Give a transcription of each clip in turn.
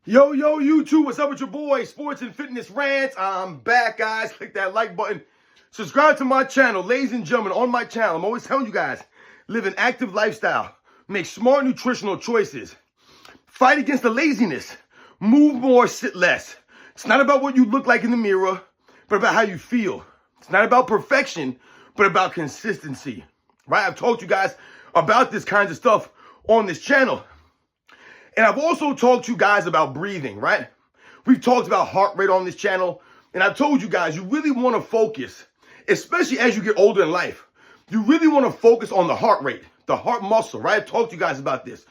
Yo, YouTube, what's up with your boy, Sports and Fitness Rants? I'm back, guys. Click that like button. Subscribe to my channel. Ladies and gentlemen, on my channel, I'm always telling you guys, live an active lifestyle. Make smart nutritional choices. Fight against the laziness. Move more, sit less. It's not about what you look like in the mirror, but about how you feel. It's not about perfection, but about consistency. Right? I've told you guys about this kind of stuff on this channel. And I've also talked to you guys about breathing, right? We've talked about heart rate on this channel. And I've told you guys, you really want to focus, especially as you get older in life. You really want to focus on the heart rate, the heart muscle, right? I've talked to you guys about this.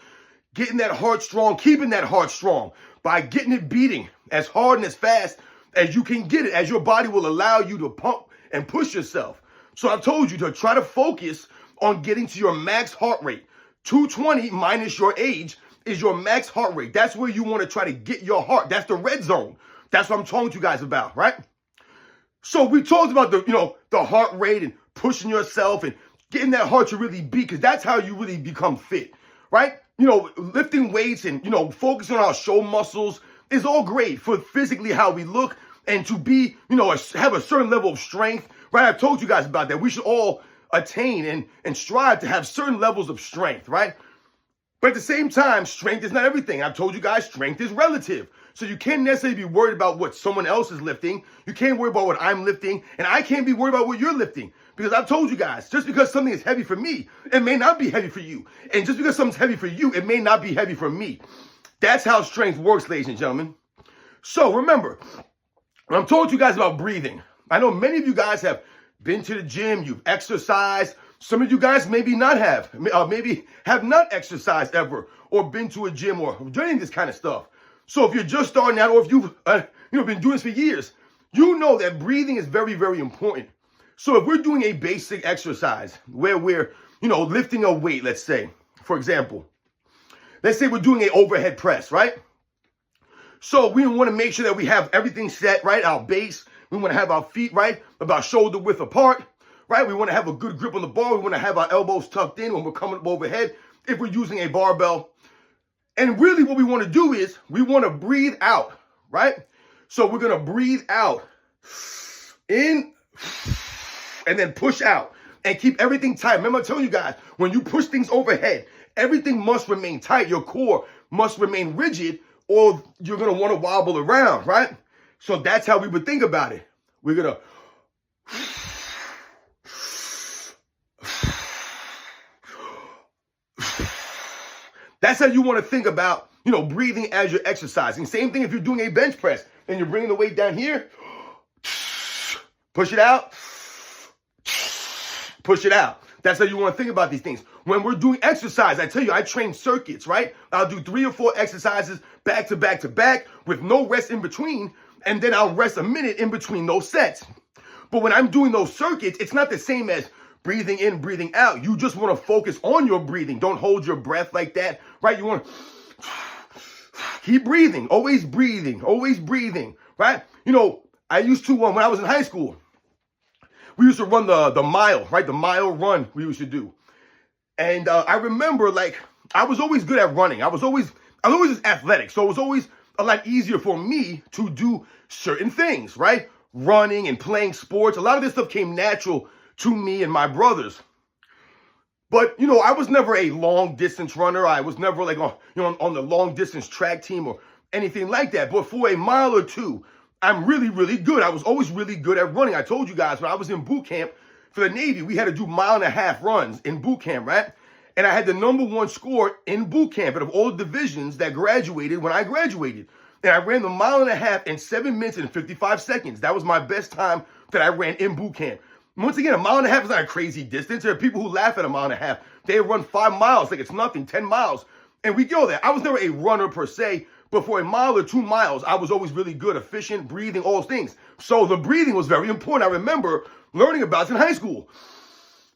Getting that heart strong, keeping that heart strong by getting it beating as hard and as fast as you can get it, as your body will allow you to pump and push yourself. So I've told you to try to focus on getting to your max heart rate. 220 minus your age is your max heart rate. That's where you want to try to get your heart. That's the red zone. That's what I'm talking to you guys about, right? So we talked about the heart rate and pushing yourself and getting that heart to really beat, because that's how you really become fit, right? Lifting weights and, focusing on our show muscles is all great for physically how we look and to be, have a certain level of strength, right? I've told you guys about that. We should all attain and strive to have certain levels of strength, right? But at the same time, strength is not everything. I've told you guys, strength is relative. So you can't necessarily be worried about what someone else is lifting. You can't worry about what I'm lifting. And I can't be worried about what you're lifting. Because I've told you guys, just because something is heavy for me, it may not be heavy for you. And just because something's heavy for you, it may not be heavy for me. That's how strength works, ladies and gentlemen. So remember, when I'm talking to you guys about breathing, I know many of you guys have been to the gym, you've exercised. Some of you guys maybe not have not exercised ever or been to a gym or done any of this kind of stuff. So if you're just starting out, or if you've been doing this for years, you know that breathing is very, very important. So if we're doing a basic exercise where we're, lifting a weight, let's say, for example, let's say we're doing an overhead press, right? So we want to make sure that we have everything set, right? Our base, we want to have our feet, right, about shoulder width apart. Right? We want to have a good grip on the bar. We want to have our elbows tucked in when we're coming up overhead if we're using a barbell. And really what we want to do is we want to breathe out, right? So we're going to breathe out, in, and then push out and keep everything tight. Remember, I'm telling you guys, when you push things overhead, everything must remain tight. Your core must remain rigid or you're going to want to wobble around, right? So that's how we would think about it. We're going to That's how you want to think about, breathing as you're exercising. Same thing if you're doing a bench press and you're bringing the weight down here. Push it out. Push it out. That's how you want to think about these things. When we're doing exercise, I tell you, I train circuits, right? I'll do 3 or 4 exercises back to back to back with no rest in between. And then I'll rest a minute in between those sets. But when I'm doing those circuits, it's not the same as breathing in, breathing out. You just want to focus on your breathing. Don't hold your breath like that, right? You want to keep breathing, always breathing, right? I used to, when I was in high school, we used to run the mile, right? The mile run we used to do. And I remember, I was always good at running. I was always just athletic. So it was always a lot easier for me to do certain things, right? Running and playing sports. A lot of this stuff came natural to me and my brothers. But, I was never a long distance runner. I was never on the long distance track team or anything like that. But for a mile or two, I'm really, really good. I was always really good at running. I told you guys when I was in boot camp for the Navy, we had to do 1.5 mile runs in boot camp, right? And I had the #1 score in boot camp out of all the divisions that graduated when I graduated. And I ran the 1.5 miles in 7 minutes and 55 seconds. That was my best time that I ran in boot camp. Once again, 1.5 miles is not a crazy distance. There are people who laugh at 1.5 miles. They run 5 miles like it's nothing, 10 miles. And we go there. I was never a runner per se, but for 1 mile or 2 miles, I was always really good, efficient, breathing, all those things. So the breathing was very important. I remember learning about it in high school.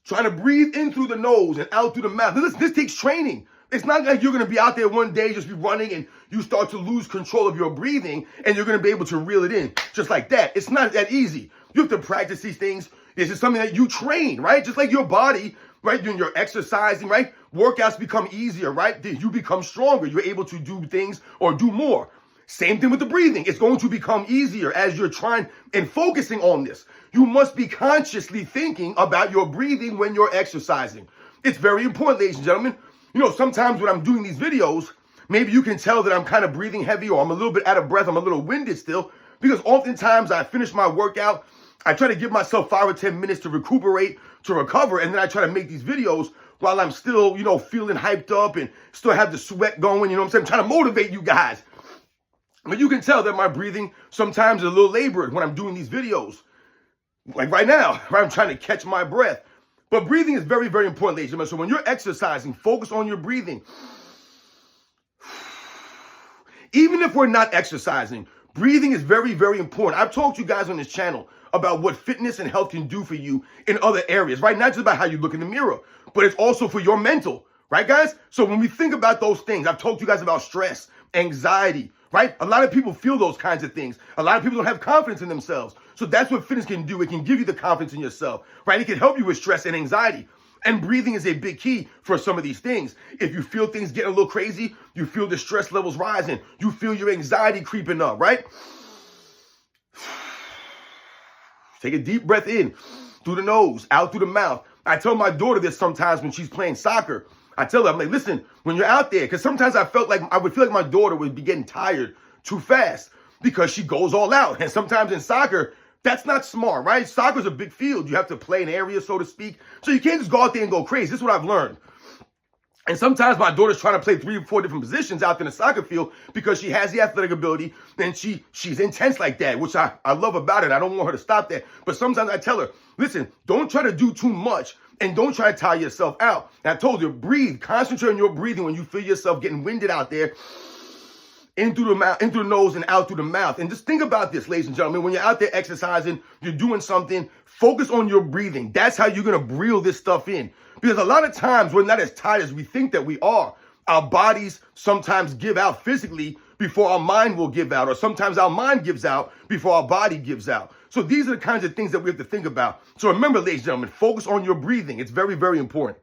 Trying to breathe in through the nose and out through the mouth. This takes training. It's not like you're going to be out there one day, just be running and you start to lose control of your breathing and you're going to be able to reel it in just like that. It's not that easy. You have to practice these things. This is something that you train, right? Just like your body, right? When you're exercising, right? Workouts become easier, right? You become stronger. You're able to do things or do more. Same thing with the breathing. It's going to become easier as you're trying and focusing on this. You must be consciously thinking about your breathing when you're exercising. It's very important, ladies and gentlemen. You know, sometimes when I'm doing these videos, maybe you can tell that I'm kind of breathing heavy or I'm a little bit out of breath. I'm a little winded still because oftentimes I finish my workout. I try to give myself 5 or 10 minutes to recuperate, to recover, and then I try to make these videos while I'm still, you know, feeling hyped up and still have the sweat going, you know what I'm saying? I'm trying to motivate you guys. But you can tell that my breathing sometimes is a little labored when I'm doing these videos. Like right now, where I'm trying to catch my breath. But breathing is very, very important, ladies and gentlemen. So when you're exercising, focus on your breathing. Even if we're not exercising, breathing is very, very important. I've talked to you guys on this channel about what fitness and health can do for you in other areas, right? Not just about how you look in the mirror, but it's also for your mental, right, guys? So when we think about those things, I've talked to you guys about stress, anxiety, right? A lot of people feel those kinds of things. A lot of people don't have confidence in themselves. So that's what fitness can do. It can give you the confidence in yourself, right? It can help you with stress and anxiety. And breathing is a big key for some of these things. If you feel things getting a little crazy, you feel the stress levels rising, you feel your anxiety creeping up, right? Take a deep breath in through the nose, out through the mouth. I tell my daughter this sometimes when she's playing soccer. I tell her, I'm like, listen, when you're out there, because sometimes I would feel like my daughter would be getting tired too fast because she goes all out. And sometimes in soccer, that's not smart, right? Soccer's a big field. You have to play an area, so to speak. So you can't just go out there and go crazy. This is what I've learned. And sometimes my daughter's trying to play 3 or 4 different positions out in the soccer field because she has the athletic ability and she's intense like that, which I love about it. I don't want her to stop that. But sometimes I tell her, listen, don't try to do too much and don't try to tire yourself out. And I told her, breathe, concentrate on your breathing when you feel yourself getting winded out there. In through the mouth, in through the nose and out through the mouth. And just think about this, ladies and gentlemen. When you're out there exercising, you're doing something, focus on your breathing. That's how you're going to reel this stuff in. Because a lot of times we're not as tired as we think that we are. Our bodies sometimes give out physically before our mind will give out. Or sometimes our mind gives out before our body gives out. So these are the kinds of things that we have to think about. So remember, ladies and gentlemen, focus on your breathing. It's very, very important.